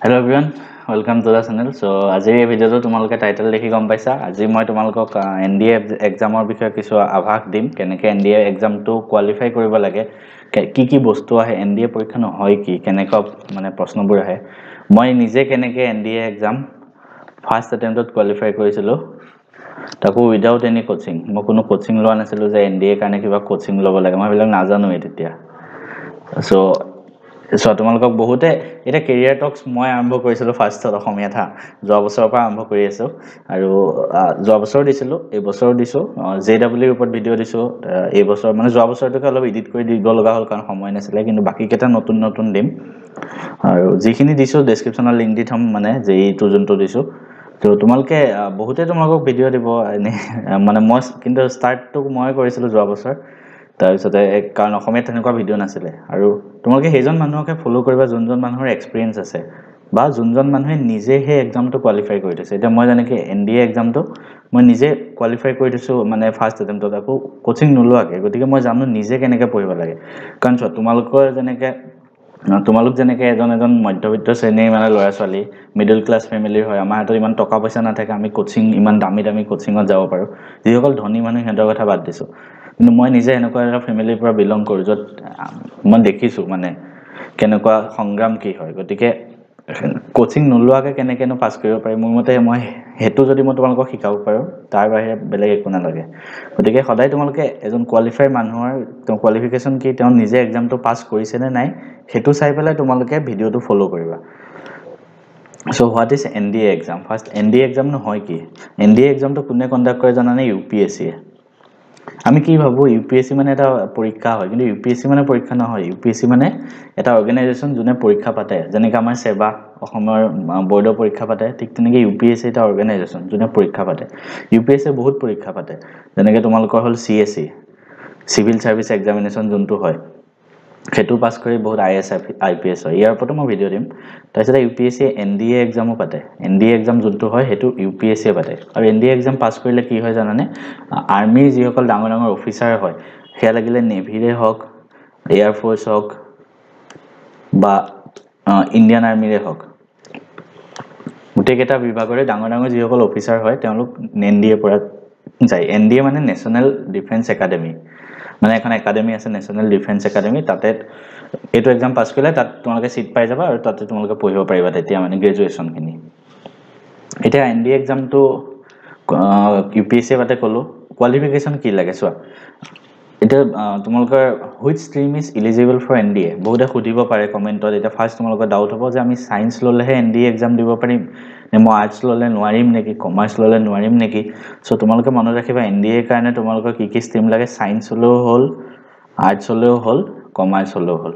Hello everyone, welcome to the channel. So আজি এই ভিডিওটো তোমালোকে টাইটেল দেখি গম পাইছা। আজি মই তোমালোকক এনডিএ এক্সামৰ বিষয়ে কিছু আভাস দিম। কেনেকৈ এনডিএ এক্সামটো কোৱালিফাই কৰিব লাগে, কি বস্তু আহে, এনডিএ পৰীক্ষা নহয় কি, কেনেকুৱা মানে প্ৰশ্নবোৰ আহে। মই নিজে কেনেকৈ এনডিএ এক্সাম ফাৰ্ষ্ট এটেম্পটত কোৱালিফাই কৰিছিলোঁ, তাকো উইদাউট এনি কোচিং। মই কোনো কোচিং লোৱা নাছিলোঁ যে এনডিএৰ কাৰণে কিবা কোচিং ল'ব লাগে, মই এইবিলাক নাজানোৱেই তেতিয়া। চ' তোমালোকক বহুতে এটা কেৰিয়াৰ টক্স মই আৰম্ভ কৰিছিলোঁ ফাৰ্ষ্টত অসমীয়াত যোৱা বছৰৰ পৰা আৰম্ভ কৰি আছোঁ। আৰু যোৱা বছৰ দিছিলোঁ, এইবছৰো দিছোঁ, JEEৰ ওপৰত ভিডিঅ' দিছোঁ। এইবছৰ মানে যোৱা বছৰটোকে অলপ এডিট কৰি দিব লগা হ'ল কাৰণ সময় নাছিলে, কিন্তু বাকীকেইটা নতুন দিম। আৰু যিখিনি দিছোঁ ডেছক্ৰিপশ্যনৰ লিংক দি থ'ম, মানে JEEটো যোনটো দিছোঁ। তো তোমালোকে বহুতে তোমালোকক ভিডিঅ' দিব এনেই, মানে মই কিন্তু ষ্টাৰ্টটো মই কৰিছিলোঁ যোৱা বছৰ। তাৰপিছতে কাৰণ অসমীয়াত তেনেকুৱা ভিডিঅ' নাছিলে। আৰু তোমালোকে সেইজন মানুহকে ফ'ল' কৰিবা যোনজন মানুহৰ এক্সপিৰিয়েঞ্চ আছে বা যোনজন মানুহে নিজে সেই এক্সামটো কোৱালিফাই কৰি থৈছে। এতিয়া মই যেনেকৈ এনডিএ এক্সামটো মই নিজে কোৱালিফাই কৰি থৈছোঁ, মানে ফাৰ্ষ্ট এটেম্পটত, আকৌ কোচিং নোলোৱাকৈ। গতিকে মই জানো নিজে কেনেকৈ পঢ়িব লাগে। কাৰণ চোৱা, তোমালোক যেনেকৈ এজন মধ্যবিত্ত শ্ৰেণীৰ মানে ল'ৰা ছোৱালী, মিডল ক্লাছ ফেমিলিৰ হয়, আমাৰ হাতত ইমান টকা পইচা নাথাকে আমি কোচিং, ইমান দামী কোচিঙত যাব পাৰোঁ। যিসকল ধনী মানুহ সিহঁতৰ কথা বাদ দিছোঁ, কিন্তু মই নিজে এনেকুৱা এটা ফেমিলিৰ পৰা বিলং কৰোঁ য'ত মই দেখিছোঁ মানে কেনেকুৱা সংগ্ৰাম কি হয়। গতিকে কোচিং নোলোৱাকৈ কেনেকৈনো পাছ কৰিব পাৰি, মোৰ মতে মই সেইটো যদি মই তোমালোকক শিকাব পাৰোঁ, তাৰ বাহিৰে বেলেগ একো নালাগে। গতিকে সদায় তোমালোকে এজন কোৱালিফাই মানুহৰ কোৱালিফিকেশ্যন কি, তেওঁ নিজে এক্সামটো পাছ কৰিছেনে নাই, সেইটো চাই পেলাই তোমালোকে ভিডিঅ'টো ফ'ল' কৰিবা। So' what is NDA exam? First NDA এক্সামনো হয় কি? এনডিএ এক্সামটো কোনে কণ্ডাক্ট কৰে জানানে? UPSCয়ে। আমি কি ভাবোঁ UPSC মানে এটা পৰীক্ষা হয়, কিন্তু UPSC মানে পৰীক্ষা নহয়। UPSC মানে এটা অৰ্গেনাইজেশ্যন যোনে পৰীক্ষা পাতে। যেনেকৈ আমাৰ সেৱা অসমৰ বৰ্ডৰ পৰীক্ষা পাতে, ঠিক তেনেকৈ UPSC এটা অৰ্গেনাইজেশ্যন যোনে পৰীক্ষা পাতে। UPSCয়ে বহুত পৰীক্ষা পাতে, যেনেকৈ তোমালোকৰ হ'ল CSE, চিভিল ছাৰ্ভিচ এক্সামিনেশ্যন যোনটো হয়, সেইটো পাছ কৰি বহুত IAS IPS হয়। ইয়াৰ ওপৰতো মই ভিডিঅ' দিম। তাৰপিছতে UPSCয়ে এনডিএ এক্সামো পাতে। এনডিএ এক্সাম যোনটো হয় সেইটো UPSCয়ে পাতে। আৰু এনডিএ এক্সাম পাছ কৰিলে কি হয় জানানে? আৰ্মিৰ যিসকল ডাঙৰ অফিচাৰ হয়, সেয়া লাগিলে নেভিৰে হওক, এয়াৰফ'ৰ্চ হওক বা ইণ্ডিয়ান আৰ্মিৰে হওক, গোটেইকেইটা বিভাগৰে ডাঙৰ যিসকল অফিচাৰ হয় তেওঁলোক এনডিএৰ পৰা যায়। এনডিএ মানে নেশ্যনেল ডিফেন্স একাডেমি, মানে এখন একাডেমি আছে, নেশ্যনেল ডিফেন্স একাডেমি। তাতে এইটো এক্সাম পাছ কৰিলে তাত তোমালোকে ছিট পাই যাবা, আৰু তাতে তোমালোকে পঢ়িব পাৰিবা তেতিয়া, মানে গ্ৰেজুৱেশ্যনখিনি। এতিয়া এনডিএ এক্সামটো UPSCয়ে পাতে ক'লোঁ। কোৱালিফিকেশ্যন কি লাগে চোৱা। এতিয়া তোমালোকৰ which stream is eligible for NDA? বহুতে সুধিব পাৰে কমেণ্টত। এতিয়া ফাৰ্ষ্ট তোমালোকৰ ডাউট হ'ব যে আমি ছায়েন্স ল'লেহে এনডিএ এক্সাম দিব পাৰিম নে, মই আৰ্টছ ল'লে নোৱাৰিম নেকি, কমাৰ্চ ল'লে নোৱাৰিম নেকি? চ' তোমালোকে মনত ৰাখিবা এনডিএৰ কাৰণে তোমালোকৰ কি ষ্ট্ৰীম লাগে। ছায়েন্স হ'লেও হ'ল, আৰ্টছ হ'লেও হ'ল, কমাৰ্চ হ'লেও হ'ল।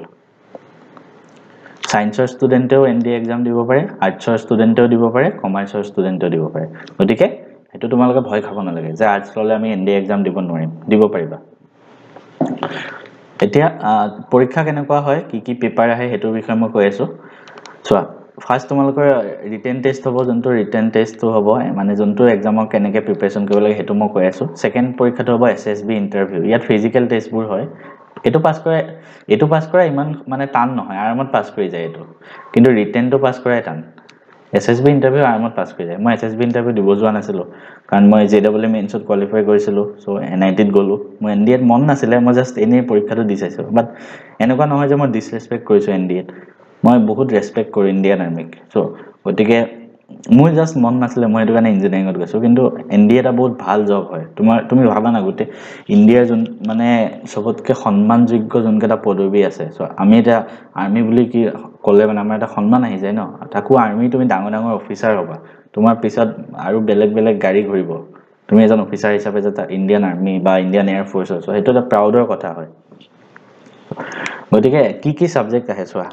ছায়েন্সৰ ষ্টুডেণ্টেও এনডিএ এক্সাম দিব পাৰে, আৰ্টছৰ ষ্টুডেণ্টেও দিব পাৰে, কমাৰ্চৰ ষ্টুডেণ্টেও দিব পাৰে। গতিকে সেইটো তোমালোকে ভয় খাব নালাগে যে আৰ্টছ ল'লে আমি এনডিএ এক্সাম দিব নোৱাৰিম, দিব পাৰিবা। এতিয়া পৰীক্ষা কেনেকুৱা হয়, কি পেপাৰ আহে, সেইটোৰ বিষয়ে মই কৈ আছোঁ। চোৱা, ফাৰ্ষ্ট তোমালোকৰ ৰিটেন টেষ্ট হ'ব। যোনটো ৰিটেন টেষ্টটো হ'ব, মানে যোনটো এক্সামৰ কেনেকৈ প্ৰিপেৰেশ্যন কৰিব লাগে সেইটো মই কৈ আছোঁ। ছেকেণ্ড পৰীক্ষাটো হ'ব SSB ইণ্টাৰভিউ। ইয়াত ফিজিকেল টেষ্টবোৰ হয়। এইটো পাছ কৰা ইমান মানে টান নহয়, আৰামত পাছ কৰি যায় এইটো। কিন্তু ৰিটেনটো পাছ কৰাই টান। SSB ইণ্টাৰভিউ আৰামত পাছ কৰি যায়। মই SSB ইণ্টাৰভিউ দিব যোৱা নাছিলোঁ, কাৰণ মই JEE মেইনছত কোৱালিফাই কৰিছিলোঁ। চ' NITত গ'লোঁ। মই এনডিএত মন নাছিলে, মই জাষ্ট এনেই পৰীক্ষাটো দি চাইছোঁ। বাট এনেকুৱা নহয় যে মই ডিছৰেচপেক্ট কৰিছোঁ এনডিএত। মই বহুত ৰেচপেক্ট কৰোঁ ইণ্ডিয়ান আৰ্মিক। চ' গতিকে মোৰ জাষ্ট মন নাছিলে, মই সেইটো কাৰণে ইঞ্জিনিয়াৰিঙত গৈছোঁ। কিন্তু এনডিএ এটা বহুত ভাল জব হয়। তুমি ভাবা না, গোটেই ইণ্ডিয়াৰ মানে চবতকৈ সন্মানযোগ্য যোনকেইটা পদবী আছে। চ' আমি এতিয়া আৰ্মি বুলি ক'লে মানে আমাৰ এটা সন্মান আহি যায় ন। তাকো আৰ্মি, তুমি ডাঙৰ অফিচাৰ হ'বা, তোমাৰ পিছত আৰু বেলেগ গাড়ী ঘূৰিব, তুমি এজন অফিচাৰ হিচাপে যে ইণ্ডিয়ান আৰ্মি বা ইণ্ডিয়ান এয়াৰফ'ৰ্চৰ, চ' সেইটো এটা প্ৰাউডৰ কথা হয়। গতিকে কি ছাবজেক্ট আহে চোৱা।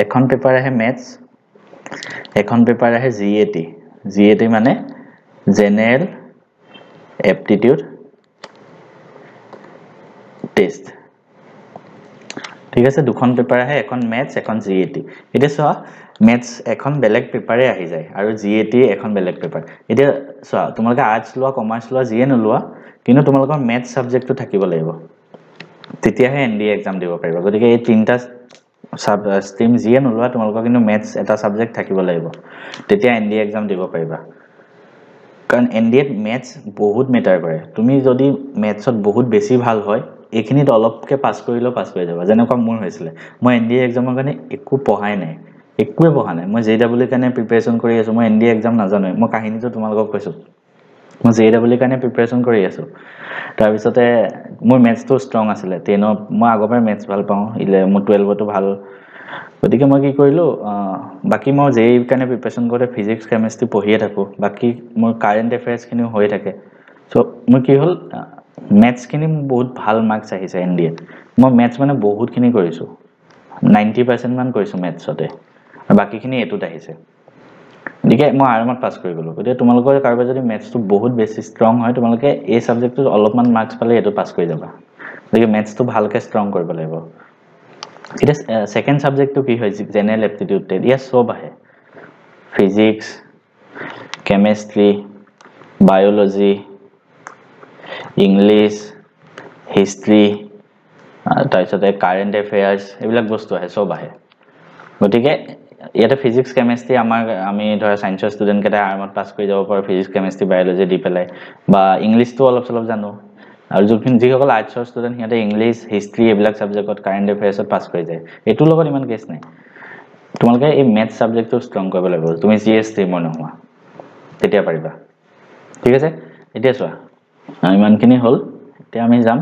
এখন পেপাৰ আহে মেথছ, এখন পেপাৰ আহে GAT মানে জেনেৰেল এপ্টিটিউড টেষ্ট। ঠিক আছে, দুখন পেপাৰ আহে, এখন মেথছ, এখন GAT। এতিয়া চোৱা, মেথছ এখন বেলেগ পেপাৰে আহি যায় আৰু GAT এখন বেলেগ পেপাৰ। এতিয়া চোৱা, তোমালোকে আৰ্টছ লোৱা, কমাৰ্চ লোৱা, যিয়ে নোলোৱা, কিন্তু তোমালোকৰ মেথছ ছাবজেক্টটো থাকিব লাগিব, তেতিয়াহে এনডিএ এক্সাম দিব পাৰিবা। গতিকে এই ষ্ট্ৰীম যিয়ে নোলোৱা তোমালোকৰ কিন্তু মেথছ এটা ছাবজেক্ট থাকিব লাগিব তেতিয়া এনডিএ এক্সাম দিব পাৰিবা কাৰণ এনডিএত মেথছ বহুত মেটাৰ কৰে তুমি যদি মেথছত বহুত বেছি ভাল হয় এইখিনিত অলপকে পাছ কৰিলেও পাছ কৰি যাবা যেনেকুৱা মোৰ হৈছিলে মই এনডিএ এক্সামৰ কাৰণে একো পঢ়াই নাই একোৱে পঢ়া নাই মই জেডব্লিউৰ কাৰণে প্ৰিপাৰেচন কৰি আছো মই এনডিএ এক্সাম নাজানোৱে মই কাহিনীটো তোমালোকক কৈছো মই জেডব্লিউৰ কাৰণে প্ৰিপাৰেচন কৰি আছো তাৰপিছতে মোৰ মেথছটো ষ্ট্ৰং আছিলে 10ত মই আগৰ পৰাই মেথছ ভাল পাওঁ মোৰ 12তো ভাল গতিকে মই কি কৰিলো বাকি মই জেইৰ কাৰণে প্ৰিপাৰেচন কৰোতে ফিজিক্স কেমিষ্ট্ৰি পঢ়িয়ে থাকো বাকি মোৰ কাৰেন্ট এফেয়াৰ্স খিনি হৈ থাকে সো মই কি হল মেথছ খিনি বহুত ভাল মাৰ্কস আহিছে এনডিএ মই মেথছ মানে বহুত খিনি কৰিছো 90% মান কৰিছো মেথছতে আৰু বাকিখিনি এটোত আহিছে গতিকে মই আৰামত পাছ কৰি গলো গতিকে তোমালোকৰ কাৰোবাৰ যদি মেথছটো বহুত বেছি ষ্ট্ৰং হয় তোমালোকে এই সাবজেক্টটো অলপমান মাৰ্কস পালে এটো পাছ কৰি যাবা গতিকে মেথছটো ভালকে ষ্ট্ৰং কৰিব লাগিব এটা সেকেন্ড সাবজেক্টটো কি হয় জেনাৰেল এপ্টিটিউড টেষ্ট ইয়া সব আহে physics chemistry biology English history তাৰপিছতে কাৰেন্ট এফেয়াৰ্স এইবিলাক বস্তু আহে সব আহে গতিকে ইয়াতে ফিজিক্স কেমিষ্ট্ৰি আমি ধৰা সায়েন্সৰ ষ্টুডেন্ট কেটা আৰামত পাছ কৰি যাব পাৰো ফিজিক্স কেমিষ্ট্ৰি বায়োলজি দি পেলাই বা ইংলিশটো অলপ চলপ জানো আৰু যিসকল আৰ্টছৰ ষ্টুডেন্ট হিয়াতে ইংলিশ হিষ্ট্ৰী এইবিলাক সাবজেক্টত কাৰেন্ট এফেয়াৰ্সত পাছ কৰি যায় এটো লগত ইমান কেছ নাই তোমালোকে এই মেথছ সাবজেক্টটো ষ্ট্ৰং কৰিব লাগিব তুমি জিএস ষ্ট্ৰীমৰ নোহোৱা তেতিয়া পাৰিবা ঠিক আছে এতিয়া চোৱা ইমানখিনি হল এতিয়া আমি যাম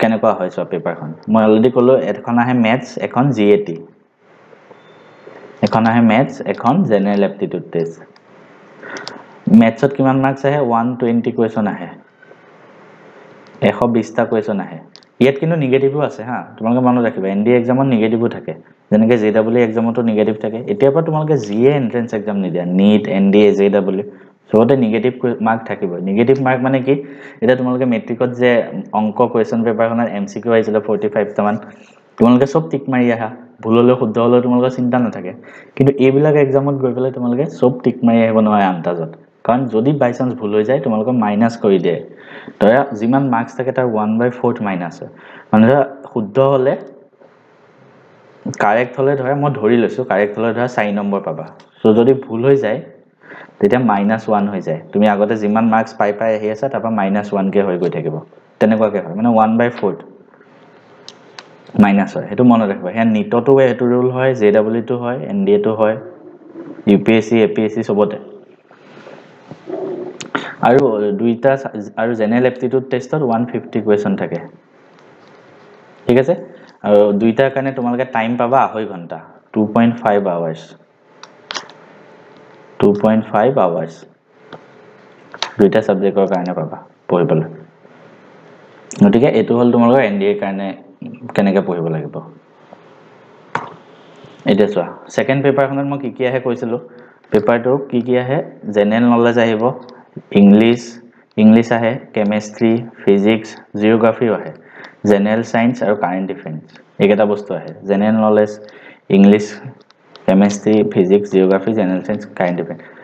কেনেকুৱা হয় সব পেপাৰখন মই অলৰেডি ক'লো এখন আহে মেথছ এখন জিএটি এখন আহে মেথছ এখন জেনাৰেল এপ্টিটিউড টেষ্ট মেথছত কিমান মাৰ্কস আহে 120 কোৱেশ্চন আহে 120 টা কোৱেশ্চন আহে ইয়াত কিন্তু নিগেটিভো আছে হা তোমালোকে মনত ৰাখিবা এনডি এক্সামত নিগেটিভো থাকে যেনেকে জেডব্লিউ এক্সামতো নিগেটিভ থাকে এতিয়াৰ পৰা তোমালোকে জিএ এন্ট্ৰেন্স এক্সাম নিদিয়া নীট এনডিএ জেডব্লিউ সবতে নিগেটিভ মাৰ্ক থাকিব নিগেটিভ মাৰ্ক মানে কি এটা তোমালোকে মেট্ৰিকত যে অংক কোৱেশ্চন পেপাৰখনত এমসিকিউ আহিছিল 45 টা মান তোমালোকে সব টিক মাৰি আহা ভুল হলে শুদ্ধ হলে তোমালোকৰ চিন্তা নাথাকে কিন্তু এইবিলাক এক্সামত গৈ পেলাই তোমালোকে সব টিক মাৰি আহিব নোৱাৰে আন্তাজত কাৰণ যদি বাই চান্স ভুল হৈ যায় তোমালোকক মাইনাস কৰি দিয়ে ধৰা যিমান মাৰ্কস থাকে তাৰ 1/4 মাইনাস হয় মানে শুদ্ধ হলে কাৰেক্ট হলে ধৰা মই ধৰি লৈছো কাৰেক্ট হলে ধৰা 4 নম্বৰ পাবা সো যদি ভুল হৈ যায় তেতিয়া -1 হৈ যায় তুমি আগতে যিমান মাৰ্কস পাই আহি আছে তাৰপা -1 কে হৈ গৈ থাকিব তেনেকুৱাকে হয় মানে 1/4 মাইনাস হয় হেতু মনত ৰাখিবা হে নিটতো হেতু ৰুল হয় জেডব্লিউ টো হয় এনডিএ টো হয় ইউপিএসসি এপিএসসি সবতে আৰু দুইটা আৰু জেনাৰেল এপ্টিটিউড টেষ্টত 150 কোৱেশ্চন থাকে ঠিক আছে আৰু দুইটাৰ কাৰণে তোমালোকে টাইম পাবা 2.5 ঘণ্টা 2.5 আৱাৰ্স 2.5 আৱাৰ্স দুইটা সাবজেক্টৰ কাৰণে পাবা পঢ়িবলৈ গতিকে এটো হল তোমালোকৰ এনডিএ কাৰণে কেনেকৈ পঢ়িব লাগিব এতিয়া চোৱা সেকেন্ড পেপাৰখনত মই কি আহে কৈছিলো পেপাৰটো কি আহে জেনাৰেল নলেজ আহিব ইংলিশ আহে কেমিষ্ট্ৰি ফিজিক্স জিওগ্ৰাফি আহে জেনাৰেল সায়েন্স আৰু কাৰেন্ট এফেয়াৰ্স এইকেইটা বস্তু আহে general knowledge English chemistry physics geography general science current affairs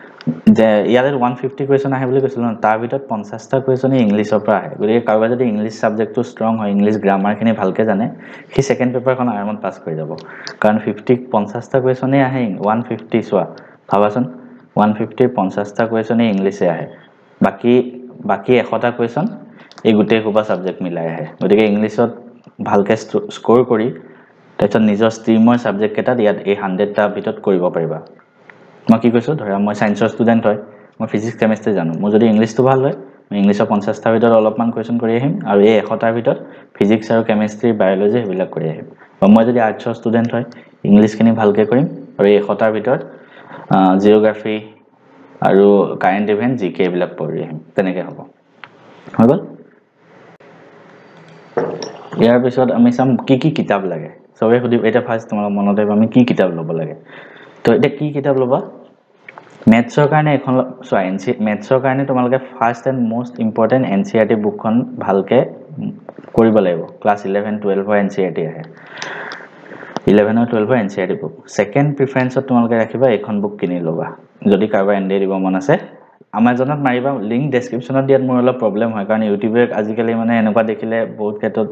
যে ইয়ালে 150 কোৱেশ্চন আহে বুলি কৈছিল তাৰ ভিতৰত 50 টা কোৱেশ্চন ইংলিশৰ পৰা আহে গতিকে কাৰোবাৰ যদি ইংলিশ সাবজেক্টটো ষ্ট্ৰং হয় ইংলিশ গ্ৰামাৰ খিনি ভালকে জানে সি সেকেন্ড পেপাৰখন আৰামত পাছ কৰি যাব কাৰণ 50 টা কোৱেশ্চনে আহে 150 চোৱা ভাবাচোন 150 50 টা কোৱেশ্চনে ইংলিশে আহে বাকি 100 টা কোৱেশ্চন এই গুটেই কোবা সাবজেক্ট মিলাই আহে গতিকে ইংলিশত ভালকে স্কোৰ কৰি তাৰপিছত নিজৰ ষ্ট্ৰীমৰ সাবজেক্ট কেটাত ইয়াত এই 100 টা ভিতৰত কৰিব পাৰিবা মই কি কৈছো ধৰা মই সায়েন্সৰ ষ্টুডেন্ট হয় মই ফিজিক্স কেমিষ্ট্ৰি জানো মই যদি ইংলিশটো ভাল হয় মই ইংলিশৰ 50 টা ভিতৰত অলপমান কোৱেশ্চন কৰি আহিম আৰু এই 100 টাৰ ভিতৰত ফিজিক্স আৰু কেমিষ্ট্ৰি বায়োলজি হেবিলাক কৰি আহিম আৰু মই যদি আৰ্টছৰ ষ্টুডেন্ট হয় ইংলিশখিনি ভালকে কৰিম আৰু এই 100 টাৰ ভিতৰত জিওগ্ৰাফি আৰু কাৰেন্ট ইভেন্ট জিকে এইবিলাক পঢ়ি আহিম তেনেকে হ'ব হৈ গল ইয়াৰ পিছত আমি চাম কি কিতাপ লাগে সবে খুদি এটা ফাৰ্স্ট তোমাক মনত আহিব আমি কি কিতাপ ল'ব লাগে তো এটা কি কিতাপ ল'বা মেথছৰ কাৰণে এখন এনসি মেথছৰ কাৰণে তোমালোকে ফাৰ্স্ট এন্ড মোস্ট ইম্পৰ্টেন্ট এনসিআৰটি বুকখন ভালকে কৰিব লাগিব ক্লাস 11 12 ৰ এনসিআৰটি আহে 11 আৰু 12 ৰ এনসিআৰটি বুক সেকেন্ড প্ৰিফাৰেন্সত তোমালোকে ৰাখিবা এখন বুক কিনি লবা যদি কাৰোবাৰ এনডি দিব মন আছে আমাজনত মাৰিবা লিংক ডেসক্ৰিপচনত দিয়াত মোৰ অলপ প্ৰবলেম হয় কাৰণ ইউটিউবে আজিকালি মানে এনেকুৱা দেখিলে বহুত ক্ষেত্ৰত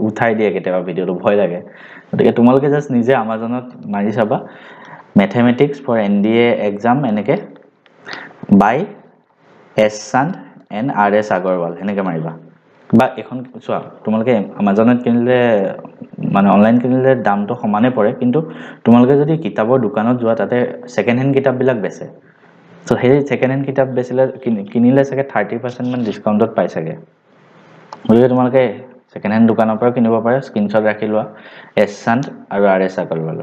উঠাই দিয়ে কেতিয়াবা ভিডিঅ'টো ভয় লাগে গতিকে তোমালোকে জাস্ট নিজে আমাজনত মাৰি চাবা ম্যাথমেটিক্স ফৰ NDA এক্সাম এনেকে বাই S Sand and RS Agarwal এনেকে মাৰিবা বা এখন চোৱা তোমালোকে আমাজনত কিনিলে মানে অনলাইন কিনিলে দামটো সমানে পৰে কিন্তু তোমালোকে যদি কিতাপৰ দোকানত যোৱা তাতে সেকেন্ড হ্যান্ড কিতাপবিলাক বেচে সো সেই সেকেন্ড হ্যান্ড কিতাপ বেচিলে কিনিলে চাগে 30% মান ডিসকাউন্টত পাই চাগে গতিকে তোমালোকে সেকেন্ড হ্যান্ড দোকানৰ পৰা কিনিব পাৰা স্ক্ৰিনশ্বট ৰাখি লোৱা S Sand আৰু RS Agarwal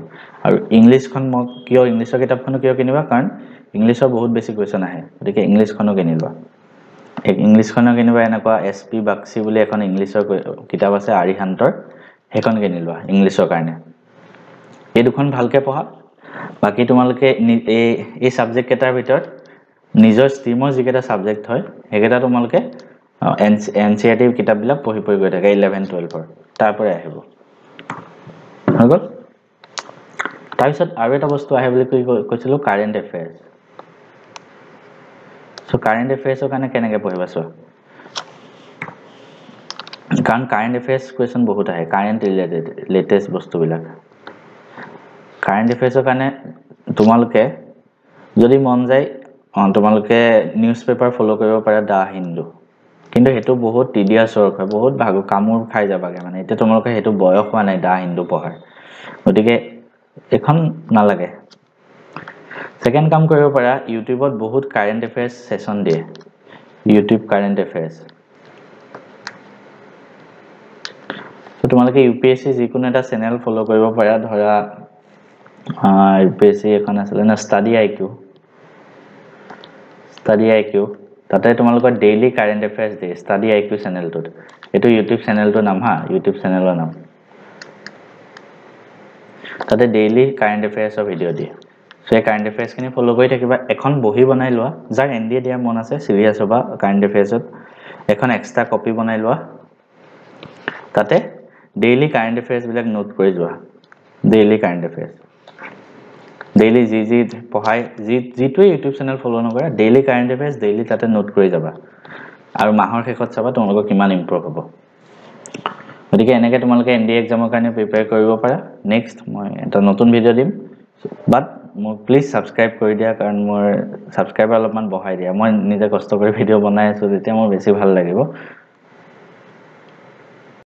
আৰু ইংলিশখন কিয় ইংলিশৰ কিতাপখনো কিয় কিনিবা কাৰণ ইংলিশৰ বহুত বেছি কোৱেশ্চন আহে গতিকে ইংলিশখনো কিনিবা ইংলিশখনো কিনিবা এনেকুৱা SP Bakshi বুলি এখন ইংলিশৰ কিতাপ আছে আৰিহান্তৰ হেখন কিনিলোৱা ইংলিশৰ কাৰণে এই দুখন ভালকে পঢ়া বাকি তোমালোকে এই সাবজেক্ট কেটাৰ ভিতৰত নিজৰ ষ্ট্ৰীমৰ যিকেটা সাবজেক্ট হয় হেকেটা তোমালোকে NCERT কিতাপবিলাক পঢ়ি গৈ থাকে 11 12 তাৰ পৰা আহিব হগল তাৰপিছত আৰু এটা বস্তু আহে বুলি কৈছিলো কাৰেন্ট এফেয়াৰ্স সো কাৰেন্ট এফেয়াৰ্সৰ কাৰণে কেনেকৈ পঢ়িবা সো কাৰণ কাৰেন্ট এফেয়াৰ্স কোৱেশ্চন বহুত আহে কাৰেন্ট ৰিলেটেড লেটেষ্ট বস্তুবিলাক কাৰেন্ট এফেয়াৰ্সৰ কাৰণে তোমালোকে যদি মন যায় তোমালোকে নিউজ পেপাৰ ফলো কৰিব পাৰা দা হিন্দু কিন্তু হেতু বহুত টিডিয়াছ work হয় বহুত ভাগ কামুৰ খাই যাবাগে মানে এতিয়া তোমালোকে হেতু বয়স হোৱা নাই দা হিন্দু পঢ়াৰ গতিকে এখন নালাগে সেকেন্ড কাম কৰিব পাৰা ইউটিউবত বহুত কাৰেন্ট এফেয়াৰ্স সেশন দিয়ে ইউটিউব কাৰেন্ট এফেয়াৰ্স তো তোমালোকে UPSC যিকোনো এটা চেনেল ফলো কৰিব পাৰা ধৰা UPSC এখন আছে না ষ্টাডি IQ তাতে তোমালোকৰ ডেইলি কাৰেন্ট এফেয়াৰ্স দিয়ে ষ্টাডি IQ চেনেলটোত এটো ইউটিউব চেনেলটো নাম হা ইউটিউব চেনেলৰ নাম তাতে ডেইলি কাৰেন্ট এফেয়াৰ্সৰ ভিডিও দিয়ে সো কাৰেন্ট এফেয়াৰ্স খিনি ফলো কৰি থাকিবা এখন বহি বনাই লোৱা যাৰ NDA দিয়া মন আছে সিৰিয়াস হবা কাৰেন্ট এফেয়াৰ্সত এখন এক্সট্ৰা কপি বনাই লোৱা তাতে ডেইলি কাৰেন্ট এফেয়াৰ্স বিলাক নোট কৰি যোৱা ডেইলি কাৰেন্ট এফেয়াৰ্স ডেইলি জি পঢ়াই জিটো ইউটিউব চেনেল ফলো নকৰা ডেইলি কাৰেন্ট এফেয়াৰ্স ডেইলি তাতে নোট কৰি যাবা আৰু মাহৰ শেষত চাবা তোমালোকৰ কিমান ইমপ্ৰুভ হ'ব গতিকে এনেকৈ তোমালোকে NDA এক্সামৰ কাৰণে প্ৰিপেয়াৰ কৰিব পাৰা নেক্সট মই এটা নতুন ভিডিও দিম বাট মোক প্লিজ সাবস্ক্ৰাইব কৰি দিয়া কাৰণ মোৰ সাবস্ক্ৰাইবাৰ অলপমান বঢ়াই দিয়া মই নিজে কষ্ট কৰি ভিডিও বনাই আছো তেতিয়া মোৰ বেছি ভাল লাগিব